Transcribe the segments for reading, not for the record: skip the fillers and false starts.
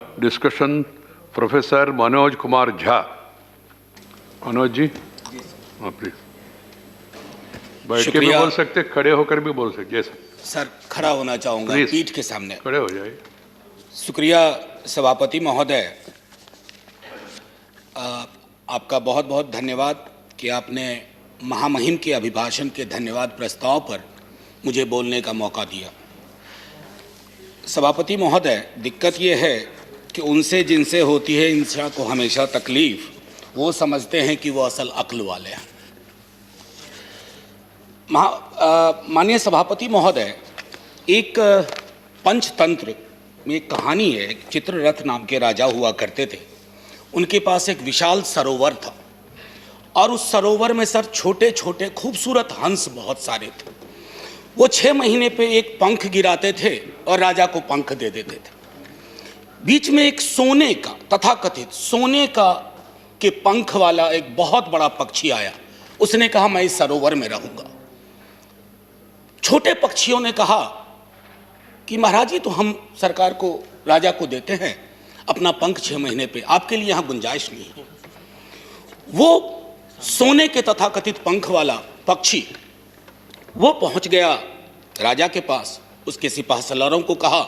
Discussion professor Manoj Kumar Jha. Manoj ji, हाँ please. बैठ के भी बोल सकते, खड़े होकर भी बोल सकते। सर खड़ा होना चाहूँगा पीठ के सामने। खड़े हो जाइए। शुक्रिया सभापति महोदय, आपका बहुत बहुत धन्यवाद कि आपने महामहिम के अभिभाषण के धन्यवाद प्रस्ताव पर मुझे बोलने का मौका दिया। सभापति महोदय, दिक्कत ये है कि उनसे जिनसे होती है इंसान को हमेशा तकलीफ, वो समझते हैं कि वो असल अक्ल वाले हैं। माननीय सभापति महोदय, एक पंचतंत्र में एक कहानी है। एक चित्ररथ नाम के राजा हुआ करते थे। उनके पास एक विशाल सरोवर था और उस सरोवर में सर छोटे छोटे खूबसूरत हंस बहुत सारे थे। वो 6 महीने पे एक पंख गिराते थे और राजा को पंख दे देते थे। बीच में एक सोने का, तथाकथित सोने का के पंख वाला एक बहुत बड़ा पक्षी आया। उसने कहा मैं इस सरोवर में रहूंगा। छोटे पक्षियों ने कहा कि महाराज जी, तो हम सरकार को, राजा को देते हैं अपना पंख 6 महीने पे, आपके लिए यहां गुंजाइश नहीं है। वो सोने के तथाकथित पंख वाला पक्षी वो पहुंच गया राजा के पास। उसके सिपाह सलारों को कहा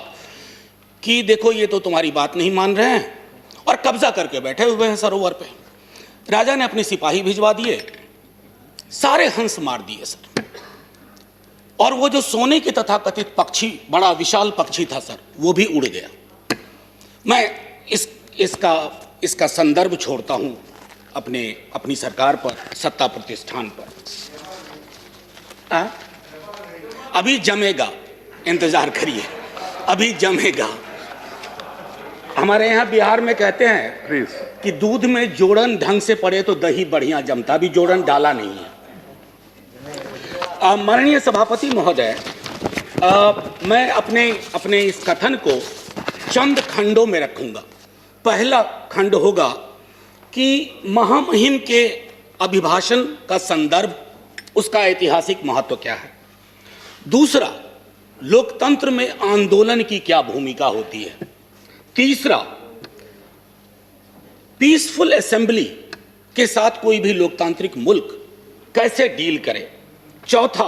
कि देखो, ये तो तुम्हारी बात नहीं मान रहे हैं और कब्जा करके बैठे हुए हैं सरोवर पे। राजा ने अपने सिपाही भिजवा दिए, सारे हंस मार दिए सर। और वो जो सोने के तथाकथित पक्षी, बड़ा विशाल पक्षी था सर, वो भी उड़ गया। मैं इसका संदर्भ छोड़ता हूं अपनी सरकार पर, सत्ता प्रतिष्ठान पर। अभी जमेगा, इंतजार करिए, अभी जमेगा। हमारे यहाँ बिहार में कहते हैं कि दूध में जोड़न ढंग से पड़े तो दही बढ़िया जमता। अभी जोड़न डाला नहीं है। माननीय सभापति महोदय, मैं अपने इस कथन को चंद खंडों में रखूंगा। पहला खंड होगा कि महामहिम के अभिभाषण का संदर्भ, उसका ऐतिहासिक महत्व क्या है। दूसरा, लोकतंत्र में आंदोलन की क्या भूमिका होती है। तीसरा, पीसफुल असेंबली के साथ कोई भी लोकतांत्रिक मुल्क कैसे डील करे। चौथा,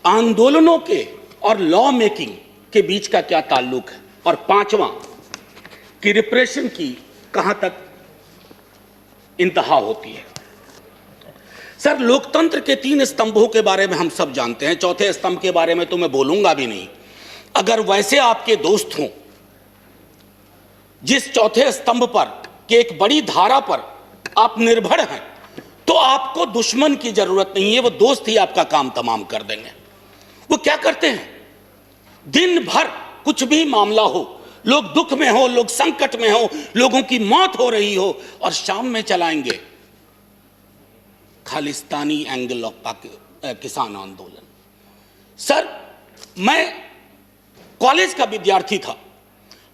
आंदोलनों के और लॉ मेकिंग के बीच का क्या ताल्लुक है। और पांचवा, कि रिप्रेशन की कहां तक इंतहा होती है। सर, लोकतंत्र के 3 स्तंभों के बारे में हम सब जानते हैं। चौथे स्तंभ के बारे में तो मैं बोलूंगा भी नहीं। अगर वैसे आपके दोस्त हों जिस चौथे स्तंभ पर कि एक बड़ी धारा पर आप निर्भर हैं, तो आपको दुश्मन की जरूरत नहीं है। वो दोस्त ही आपका काम तमाम कर देंगे। वो क्या करते हैं, दिन भर कुछ भी मामला हो, लोग दुख में हो, लोग संकट में हो, लोगों की मौत हो रही हो, और शाम में चलाएंगे खालिस्तानी एंगल ऑफ किसान आंदोलन। सर, मैं कॉलेज का विद्यार्थी था।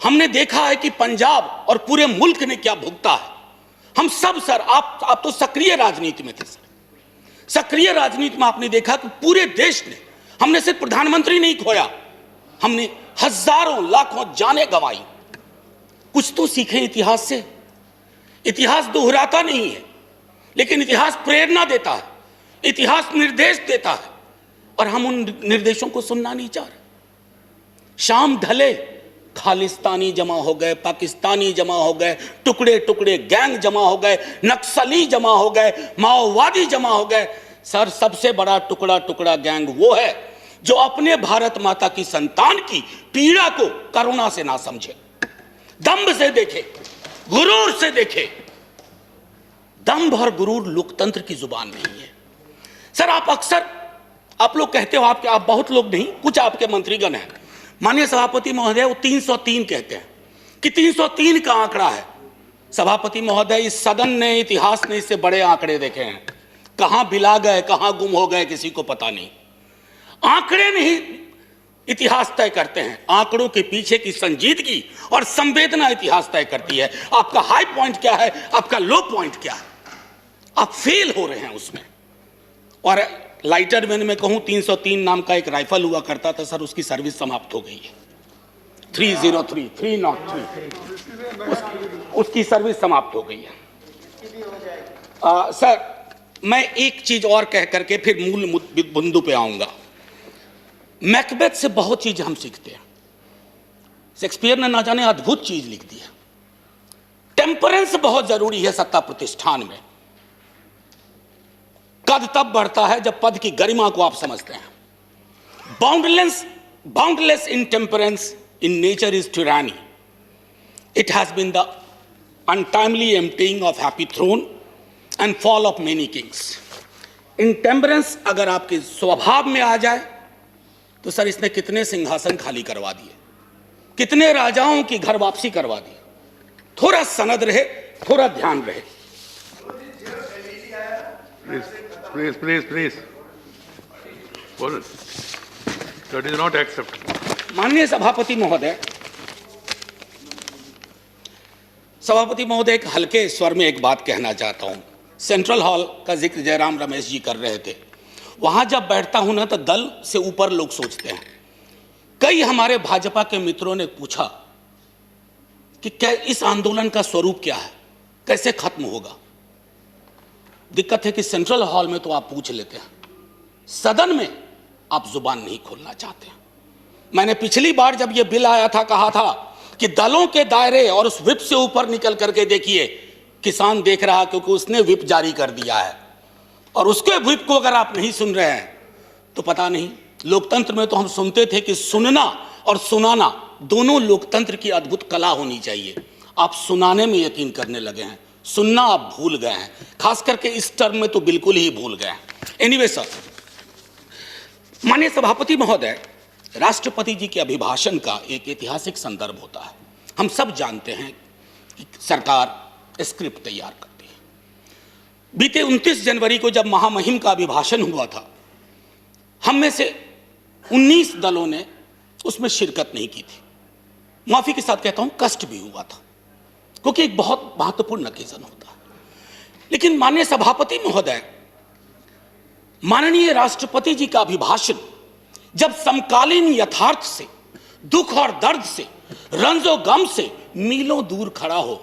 हमने देखा है कि पंजाब और पूरे मुल्क ने क्या भुगता है। हम सब सर, आप तो सक्रिय राजनीति में थे सर। सक्रिय राजनीति में आपने देखा कि पूरे देश ने, हमने सिर्फ प्रधानमंत्री नहीं खोया, हमने हजारों लाखों जानें गंवाई। कुछ तो सीखें इतिहास से। इतिहास दोहराता नहीं है, लेकिन इतिहास प्रेरणा देता है, इतिहास निर्देश देता है, और हम उन निर्देशों को सुनना नहीं चाह रहे। शाम ढले, खालिस्तानी जमा हो गए, पाकिस्तानी जमा हो गए, टुकड़े टुकड़े गैंग जमा हो गए, नक्सली जमा हो गए, माओवादी जमा हो गए। सर, सबसे बड़ा टुकड़ा टुकड़ा गैंग वो है जो अपने भारत माता की संतान की पीड़ा को करुणा से ना समझे, दंभ से देखे, गुरूर से देखे। दंभ और गुरूर लोकतंत्र की जुबान नहीं है। सर, आप लोग कहते हो, आप बहुत लोग नहीं, कुछ आपके मंत्रीगण हैं, माननीय सभापति महोदय, वो 303 कहते हैं कि 303 का आंकड़ा है। सभापति महोदय, इस सदन ने, इतिहास ने इससे बड़े आंकड़े देखे हैं। कहां बिला गए, कहां गुम हो गए, किसी को पता नहीं। आंकड़े नहीं इतिहास तय करते हैं, आंकड़ों के पीछे की संजीदगी और संवेदना इतिहास तय करती है। आपका हाई पॉइंट क्या है, आपका लो पॉइंट क्या है, आप फेल हो रहे हैं उसमें। और लाइटर मैन में कहूं, 303 नाम का एक राइफल हुआ करता था सर, उसकी सर्विस समाप्त हो गई है। 303 उसकी सर्विस समाप्त हो गई है। सर, मैं एक चीज और कह करके फिर मूल बिंदु पे आऊंगा। मैकबेथ से बहुत चीज हम सीखते हैं। शेक्सपियर ने ना जाने अद्भुत चीज लिख दी है। टेम्परेंस बहुत जरूरी है सत्ता प्रतिष्ठान में। कद तब बढ़ता है जब पद की गरिमा को आप समझते हैं। Boundless intemperance in nature is tyranny. It has been the untimely emptying of happy throne and fall of many kings. Intemperance अगर आपके स्वभाव में आ जाए तो सर इसने कितने सिंहासन खाली करवा दिए, कितने राजाओं की घर वापसी करवा दी। थोड़ा सनद रहे, थोड़ा ध्यान रहे। प्लीज बोलो। That is not acceptable. माननीय सभापति महोदय, एक हल्के स्वर में एक बात कहना चाहता हूं। सेंट्रल हॉल का जिक्र जयराम रमेश जी कर रहे थे। वहां जब बैठता हूं ना तो दल से ऊपर लोग सोचते हैं। कई हमारे भाजपा के मित्रों ने पूछा कि क्या इस आंदोलन का स्वरूप क्या है, कैसे खत्म होगा। दिक्कत है कि सेंट्रल हॉल में तो आप पूछ लेते हैं, सदन में आप जुबान नहीं खोलना चाहते हैं। मैंने पिछली बार जब यह बिल आया था कहा था कि दलों के दायरे और उस व्हिप से ऊपर निकल करके देखिए, किसान देख रहा क्योंकि उसने व्हिप जारी कर दिया है। और उसके व्हिप को अगर आप नहीं सुन रहे हैं तो पता नहीं। लोकतंत्र में तो हम सुनते थे कि सुनना और सुनाना दोनों लोकतंत्र की अद्भुत कला होनी चाहिए। आप सुनाने में यकीन करने लगे हैं, सुनना आप भूल गए हैं। खास करके इस टर्म में तो बिल्कुल ही भूल गए हैं। एनीवे सर, माननीय सभापति महोदय, राष्ट्रपति जी के अभिभाषण का एक ऐतिहासिक संदर्भ होता है। हम सब जानते हैं कि सरकार स्क्रिप्ट तैयार करती है। बीते 29 जनवरी को जब महामहिम का अभिभाषण हुआ था, हम में से 19 दलों ने उसमें शिरकत नहीं की थी। माफी के साथ कहता हूं, कष्ट भी हुआ था क्योंकि एक बहुत महत्वपूर्ण ओकेजन होता है। लेकिन माननीय सभापति महोदय, माननीय राष्ट्रपति जी का अभिभाषण जब समकालीन यथार्थ से, दुख और दर्द से, रंजो गम से मीलों दूर खड़ा हो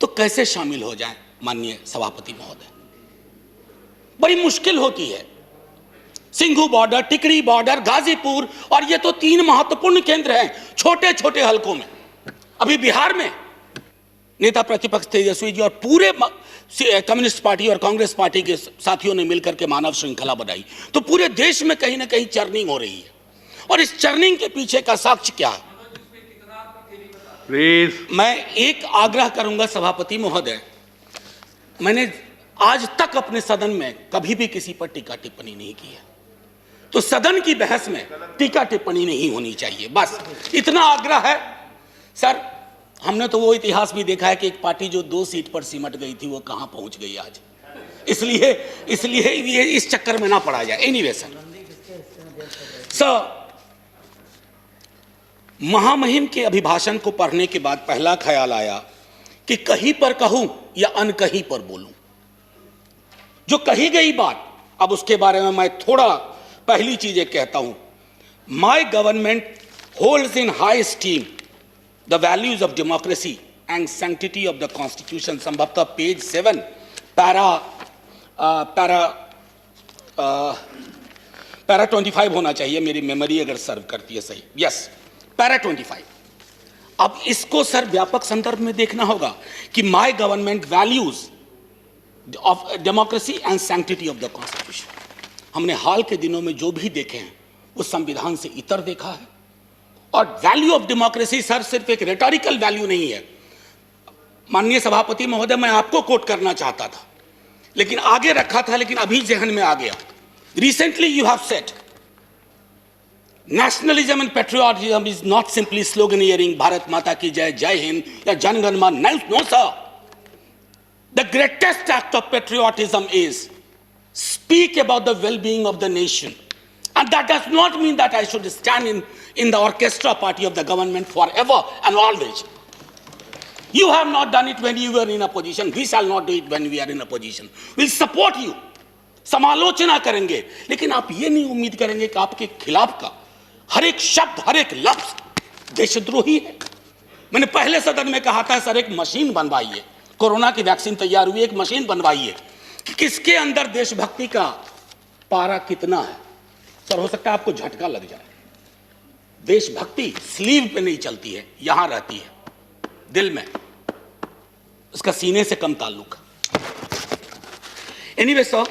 तो कैसे शामिल हो जाए। माननीय सभापति महोदय, बड़ी मुश्किल होती है। सिंघू बॉर्डर, टिकरी बॉर्डर, गाजीपुर, और ये तो 3 महत्वपूर्ण केंद्र हैं छोटे छोटे हलकों में। अभी बिहार में नेता प्रतिपक्ष तेजस्वी जी और पूरे कम्युनिस्ट पार्टी और कांग्रेस पार्टी के साथियों ने मिलकर के मानव श्रृंखला बनाई, तो पूरे देश में कहीं ना कहीं चर्निंग हो रही है। और इस चर्निंग के पीछे का साक्ष्य क्या है? प्लीज, मैं एक आग्रह करूंगा सभापति महोदय, मैंने आज तक अपने सदन में कभी भी किसी पर टीका टिप्पणी नहीं की है, तो सदन की बहस में टीका टिप्पणी नहीं होनी चाहिए। बस इतना आग्रह है। सर, हमने तो वो इतिहास भी देखा है कि एक पार्टी जो 2 सीट पर सिमट गई थी वो कहां पहुंच गई आज। इसलिए ये इस चक्कर में ना पड़ा जाए। एनीवे सर, महामहिम के अभिभाषण को पढ़ने के बाद पहला ख्याल आया कि कहीं पर कहूं या अनकहीं पर बोलूं। जो कही गई बात, अब उसके बारे में मैं थोड़ा पहली चीज एक कहता हूं। My government holds in high steam the values of democracy and sanctity of the constitution। संभवतः पेज 7 पैरा 25 होना चाहिए, मेरी मेमोरी अगर सर्व करती है सही। Yes, para 25। अब इसको सर व्यापक संदर्भ में देखना होगा कि my government values of democracy and sanctity of the constitution. हमने हाल के दिनों में जो भी देखे हैं वो संविधान से इतर देखा है। और वैल्यू ऑफ डेमोक्रेसी सर सिर्फ एक रेटोरिकल वैल्यू नहीं है। माननीय सभापति महोदय, मैं आपको कोट करना चाहता था लेकिन आगे रखा था, लेकिन अभी जहन में आ गया। Recently you have said nationalism and patriotism is not simply sloganeering Bharat माता की जय, जय हिंद या Janagana Mana. No sir, the greatest act of patriotism is speak about the well being of the nation. And that does not mean that I should stand in the orchestra party of the government forever and always. You have not done it when you were in opposition. We shall not do it when we are in opposition. We'll support you. समालोचना करेंगे, लेकिन आप ये नहीं उम्मीद करेंगे कि आपके खिलाफ का हर एक शब्द, हर एक लफ्ज देशद्रोही है। मैंने पहले सदन में कहा था सर एक मशीन बनवाइए, कोरोना की वैक्सीन तैयार हुई, एक मशीन बनवाइए कि किसके अंदर देशभक्ति का पारा कितना है। सर हो सकता है आपको झटका लग जाए, देशभक्ति स्लीव पे नहीं चलती है, यहां रहती है दिल में, उसका सीने से कम ताल्लुक। एनीवे सर,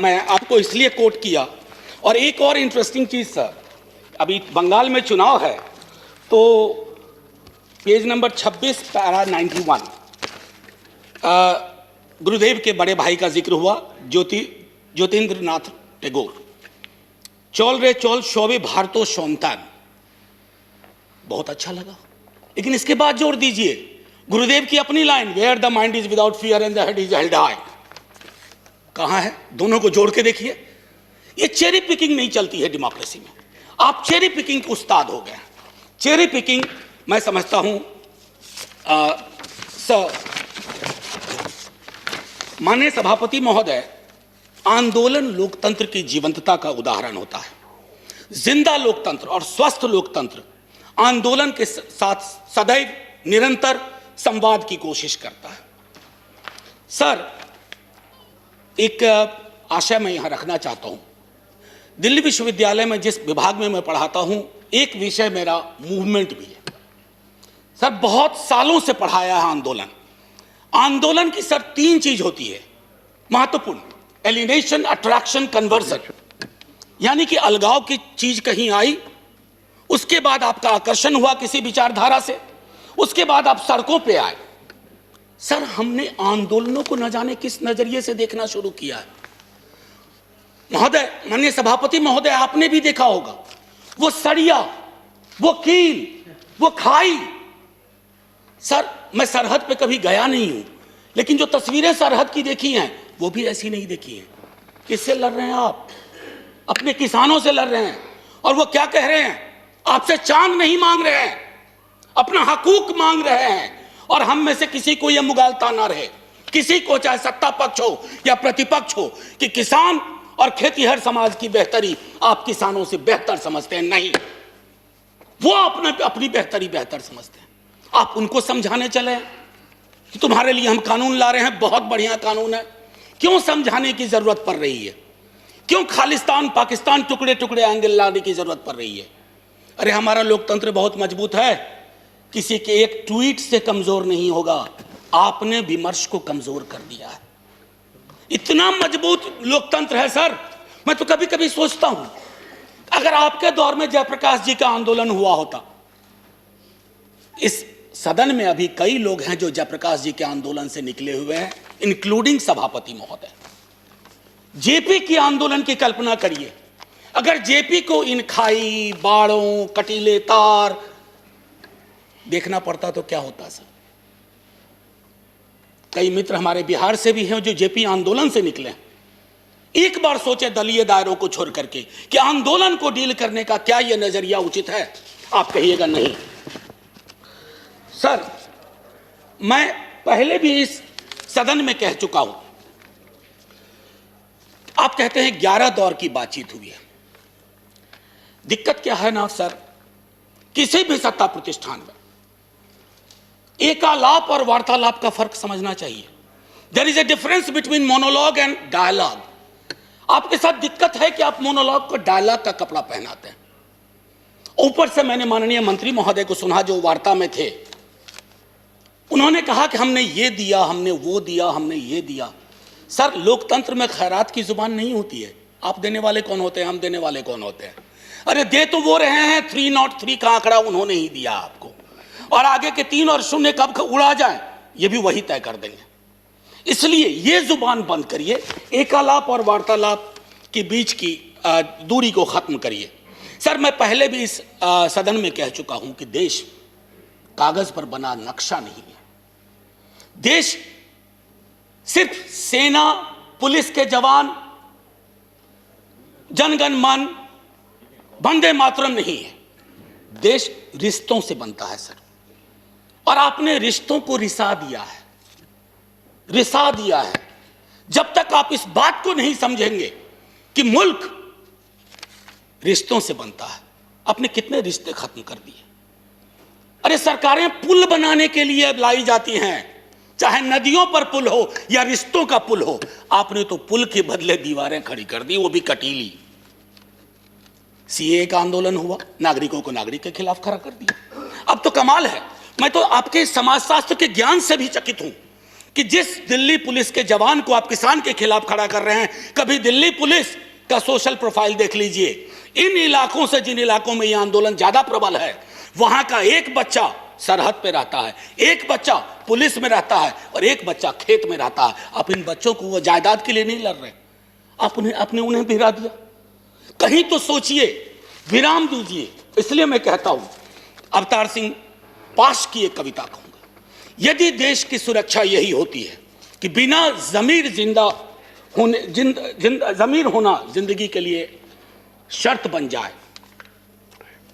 मैं आपको इसलिए कोट किया। और एक और इंटरेस्टिंग चीज सर, अभी बंगाल में चुनाव है तो पेज नंबर 26 पैरा 91 गुरुदेव के बड़े भाई का जिक्र हुआ, ज्योतिन्द्रनाथ टैगोर। चौल रे चौल शोभे भारतो सौंतान, बहुत अच्छा लगा। लेकिन इसके बाद जोड़ दीजिए गुरुदेव की अपनी line, where the mind is without fear and the head is held high. कहां है? दोनों को जोड़ के देखिए। ये चेरी पिकिंग नहीं चलती है डेमोक्रेसी में। आप चेरी पिकिंग के उस्ताद हो गए। चेरी पिकिंग मैं समझता हूं माननीय सभापति महोदय, आंदोलन लोकतंत्र की जीवंतता का उदाहरण होता है। जिंदा लोकतंत्र और स्वस्थ लोकतंत्र आंदोलन के साथ सदैव निरंतर संवाद की कोशिश करता है। सर एक आशय मैं यहां रखना चाहता हूं। दिल्ली विश्वविद्यालय में जिस विभाग में मैं पढ़ाता हूं, एक विषय मेरा मूवमेंट भी है। सर बहुत सालों से पढ़ाया है आंदोलन। आंदोलन की सर 3 चीज होती है महत्वपूर्ण, एलिनेशन, अट्रैक्शन, कन्वर्जन। यानी कि अलगाव की चीज कहीं आई, उसके बाद आपका आकर्षण हुआ किसी विचारधारा से, उसके बाद आप सड़कों पे आए। सर हमने आंदोलनों को न जाने किस नजरिए से देखना शुरू किया है। महोदय, माननीय सभापति महोदय, आपने भी देखा होगा वो सरिया, वो कील, वो खाई। सर मैं सरहद पे कभी गया नहीं हूं, लेकिन जो तस्वीरें सरहद की देखी हैं वो भी ऐसी नहीं देखी हैं। किससे लड़ रहे हैं आप? अपने किसानों से लड़ रहे हैं। और वो क्या कह रहे हैं? आपसे चांद नहीं मांग रहे हैं, अपना हकूक मांग रहे हैं। और हम में से किसी को यह मुगालता ना रहे, किसी को चाहे सत्ता पक्ष हो या प्रतिपक्ष हो, कि किसान और खेतीहर समाज की बेहतरी आप किसानों से बेहतर समझते हैं। नहीं, वो अपनी बेहतरी बेहतर समझते हैं। आप उनको समझाने चले कि तुम्हारे लिए हम कानून ला रहे हैं, बहुत बढ़िया कानून है। क्यों समझाने की जरूरत पड़ रही है? क्यों खालिस्तान पाकिस्तान टुकड़े टुकड़े एंगल लाने की जरूरत पड़ रही है? अरे हमारा लोकतंत्र बहुत मजबूत है, किसी के एक ट्वीट से कमजोर नहीं होगा। आपने विमर्श को कमजोर कर दिया है। इतना मजबूत लोकतंत्र है सर। मैं तो कभी कभी सोचता हूं, अगर आपके दौर में जयप्रकाश जी का आंदोलन हुआ होता। इस सदन में अभी कई लोग हैं जो जयप्रकाश जी के आंदोलन से निकले हुए हैं, इंक्लूडिंग सभापति महोदय। जेपी की आंदोलन की कल्पना करिए, अगर जेपी को इन खाई, बाड़ों, कटीले तार देखना पड़ता तो क्या होता सर? कई मित्र हमारे बिहार से भी हैं जो जेपी आंदोलन से निकले हैं। एक बार सोचे दलीय दायरों को छोड़ करके कि आंदोलन को डील करने का क्या यह नजरिया उचित है? आप कहिएगा नहीं। सर मैं पहले भी इस सदन में कह चुका हूं, आप कहते हैं 11 दौर की बातचीत हुई है। दिक्कत क्या है ना सर, किसी भी सत्ता प्रतिष्ठान में एकालाप और वार्तालाप का फर्क समझना चाहिए। There is a difference between monologue and dialogue. आपके साथ दिक्कत है कि आप मोनोलॉग को डायलॉग का कपड़ा पहनाते हैं। ऊपर से मैंने माननीय मंत्री महोदय को सुना जो वार्ता में थे, उन्होंने कहा कि हमने ये दिया, हमने वो दिया, हमने ये दिया। सर लोकतंत्र में खैरात की जुबान नहीं होती है। आप देने वाले कौन होते हैं, हम देने वाले कौन होते हैं? अरे दे तो वो रहे हैं, 303 का आंकड़ा उन्होंने ही दिया आपको, और आगे के 3 और 0 कब उड़ा जाए ये भी वही तय कर देंगे। इसलिए ये जुबान बंद करिए, एकालाप और वार्तालाप के बीच की दूरी को खत्म करिए। सर मैं पहले भी इस सदन में कह चुका हूं कि देश कागज पर बना नक्शा नहीं है। देश सिर्फ सेना, पुलिस के जवान, जनगण मन, वंदे मातरम नहीं है। देश रिश्तों से बनता है सर, और आपने रिश्तों को रिसा दिया है, रिसा दिया है। जब तक आप इस बात को नहीं समझेंगे कि मुल्क रिश्तों से बनता है, आपने कितने रिश्ते खत्म कर दिए। अरे सरकारें पुल बनाने के लिए लाई जाती हैं, चाहे नदियों पर पुल हो या रिश्तों का पुल हो। आपने तो पुल के बदले दीवारें खड़ी कर दी, वो भी कटीली। सीए का आंदोलन हुआ, नागरिकों को नागरिक के खिलाफ खड़ा कर दिया। अब तो कमाल है, मैं तो आपके समाजशास्त्र के ज्ञान से भी चकित हूं कि जिस दिल्ली पुलिस के जवान को आप किसान के खिलाफ खड़ा कर रहे हैं, कभी दिल्ली पुलिस का सोशल प्रोफाइल देख लीजिए। इन इलाकों से जिन इलाकों में यह आंदोलन ज्यादा प्रबल है, वहां का एक बच्चा सरहद पे रहता है, एक बच्चा पुलिस में रहता है और एक बच्चा खेत में रहता है। आप इन बच्चों को वो जायदाद के लिए नहीं लड़ रहे, आपने उन्हें भिड़ा दिया। कहीं तो सोचिए, विराम दीजिए। इसलिए मैं कहता हूं, अवतार सिंह पाश की एक कविता कहूंगा, यदि देश की सुरक्षा यही होती है कि बिना जमीर जिंदा होने जमीर होना जिंदगी के लिए शर्त बन जाए।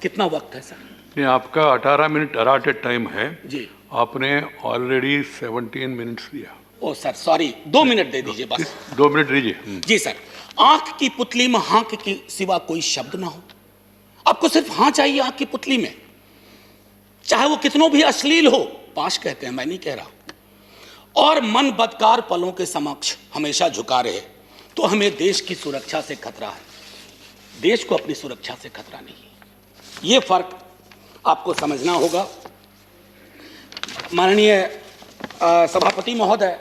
कितना वक्त है सर? नहीं, आपका 18 मिनट अराटेड टाइम है जी, आपने ऑलरेडी 17 मिनट्स दिया। ओ सर सॉरी, 2 मिनट दे दीजिए बस। 2 मिनट दीजिए। जी सर, आंख की पुतली में हाँक के सिवा कोई शब्द ना हो। आपको सिर्फ हाँ चाहिए आंख की पुतली में, चाहे वो कितनों भी अश्लील हो। पाश कहते हैं, मैं नहीं कह रहा। और मन बदकार पलों के समक्ष हमेशा झुका रहे, तो हमें देश की सुरक्षा से खतरा है, देश को अपनी सुरक्षा से खतरा नहीं है। ये फर्क आपको समझना होगा। माननीय सभापति महोदय,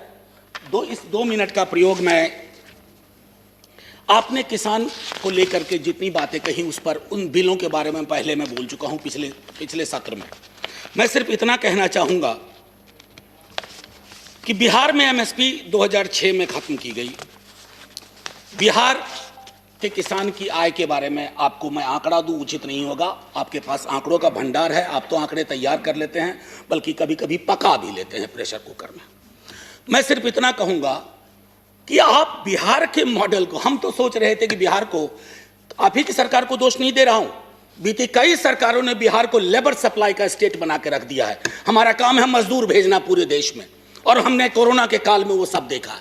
इस 2 मिनट का प्रयोग मैं, आपने किसान को लेकर के जितनी बातें कही उस पर, उन बिलों के बारे में पहले मैं बोल चुका हूं पिछले सत्र में। मैं सिर्फ इतना कहना चाहूंगा कि बिहार में एमएसपी 2006 में खत्म की गई। बिहार के किसान की आय के बारे में आपको मैं आंकड़ा दूं उचित नहीं होगा, आपके पास आंकड़ों का भंडार है, आप तो आंकड़े तैयार कर लेते हैं, बल्कि कभी कभी पका भी लेते हैं प्रेशर कुकर में। मैं सिर्फ इतना कहूंगा कि आप बिहार के मॉडल को, हम तो सोच रहे थे कि बिहार को, आप ही की सरकार को दोष नहीं दे रहा हूं, बीती कई सरकारों ने बिहार को लेबर सप्लाई का स्टेट बना के रख दिया है। हमारा काम है मजदूर भेजना पूरे देश में, और हमने कोरोना के काल में वो सब देखा।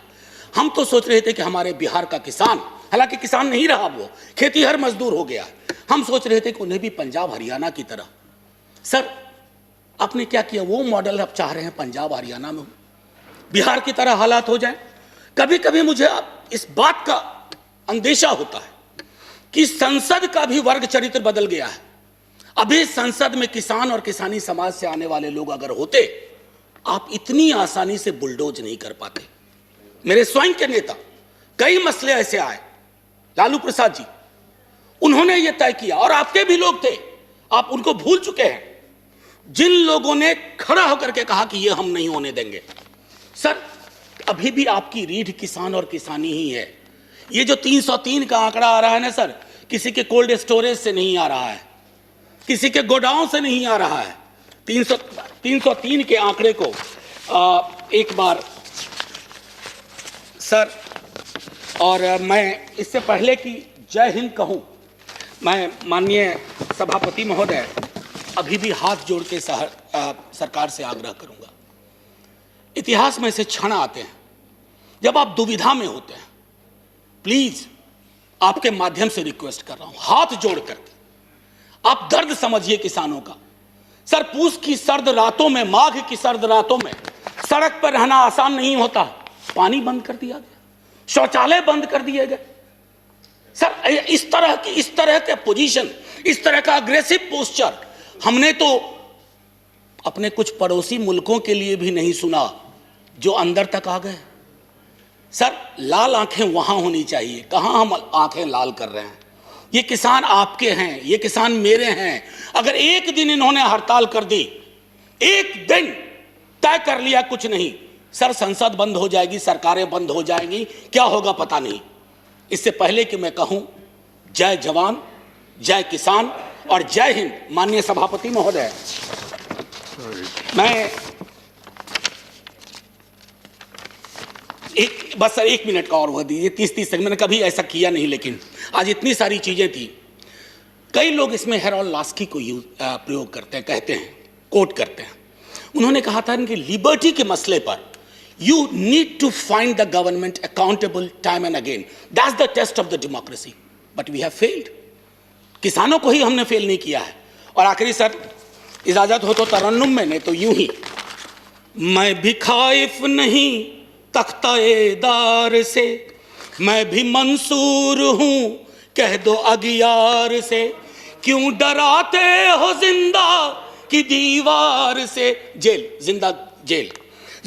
हम तो सोच रहे थे कि हमारे बिहार का किसान, हालांकि किसान नहीं रहा, वो खेतीहर मजदूर हो गया। हम सोच रहे थे कि उन्हें भी पंजाब हरियाणा की तरह। सर आपने क्या किया? वो मॉडल आप चाह रहे हैं पंजाब हरियाणा में बिहार की तरह हालात हो जाए। कभी कभी मुझे इस बात का अंदेशा होता है कि संसद का भी वर्ग चरित्र बदल गया है। अभी संसद में किसान और किसानी समाज से आने वाले लोग अगर होते, आप इतनी आसानी से बुलडोज नहीं कर पाते। मेरे स्वयं के नेता, कई मसले ऐसे आए, लालू प्रसाद जी, उन्होंने यह तय किया, और आपके भी लोग थे, आप उनको भूल चुके हैं, जिन लोगों ने खड़ा होकर के कहा कि यह हम नहीं होने देंगे। सर अभी भी आपकी रीढ़ किसान और किसानी ही है। ये जो 303 का आंकड़ा आ रहा है ना सर, किसी के कोल्ड स्टोरेज से नहीं आ रहा है, किसी के गोडाउन से नहीं आ रहा है। 303 के आंकड़े को एक बार सर, और मैं इससे पहले कि जय हिंद कहूं, मैं माननीय सभापति महोदय अभी भी हाथ जोड़ के सरकार से आग्रह करूंगा। इतिहास में ऐसे क्षण आते हैं जब आप दुविधा में होते हैं। प्लीज आपके माध्यम से रिक्वेस्ट कर रहा हूं, हाथ जोड़ करके आप दर्द समझिए किसानों का। सर पूस की सर्द रातों में, माघ की सर्द रातों में सड़क पर रहना आसान नहीं होता। पानी बंद कर दिया गया, शौचालय बंद कर दिए गए। सर इस तरह के पोजीशन, इस तरह का अग्रेसिव पोस्चर हमने तो अपने कुछ पड़ोसी मुल्कों के लिए भी नहीं सुना, जो अंदर तक आ गए। सर लाल आंखें वहां होनी चाहिए, कहां हम आंखें लाल कर रहे हैं। ये किसान आपके हैं, ये किसान मेरे हैं। अगर एक दिन इन्होंने हड़ताल कर दी, एक दिन तय कर लिया कुछ नहीं, सर संसद बंद हो जाएगी, सरकारें बंद हो जाएंगी, क्या होगा पता नहीं। इससे पहले कि मैं कहूं जय जवान, जय किसान और जय हिंद, माननीय सभापति महोदय, मैं बस सर 1 मिनट का और वह दीजिए, 30-30 सेकंड। मैंने कभी ऐसा किया नहीं, लेकिन आज इतनी सारी चीजें थी। कई लोग इसमें हेरोल्ड लास्की को प्रयोग करते हैं, कहते हैं, कोट करते हैं। उन्होंने कहा था कि लिबर्टी के मसले पर you need to find the government accountable time and again, that's the test of the democracy, but we have failed. किसानों को ही हमने फेल नहीं किया है। और आखिरी सर, इजाजत हो तो तरन्नुम में, नहीं तो यूं ही। मैं भी खाइफ नहीं तख्ता-ए-दार से, मैं भी मंसूर हूं कह दो अगियार से, क्यों डराते हो जिंदा की दीवार से। जेल, जिंदा जेल।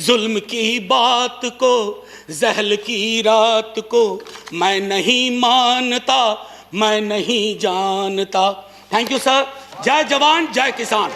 जुल्म की बात को, जहल की रात को मैं नहीं मानता, मैं नहीं जानता। Thank you sir. जय जवान जय किसान।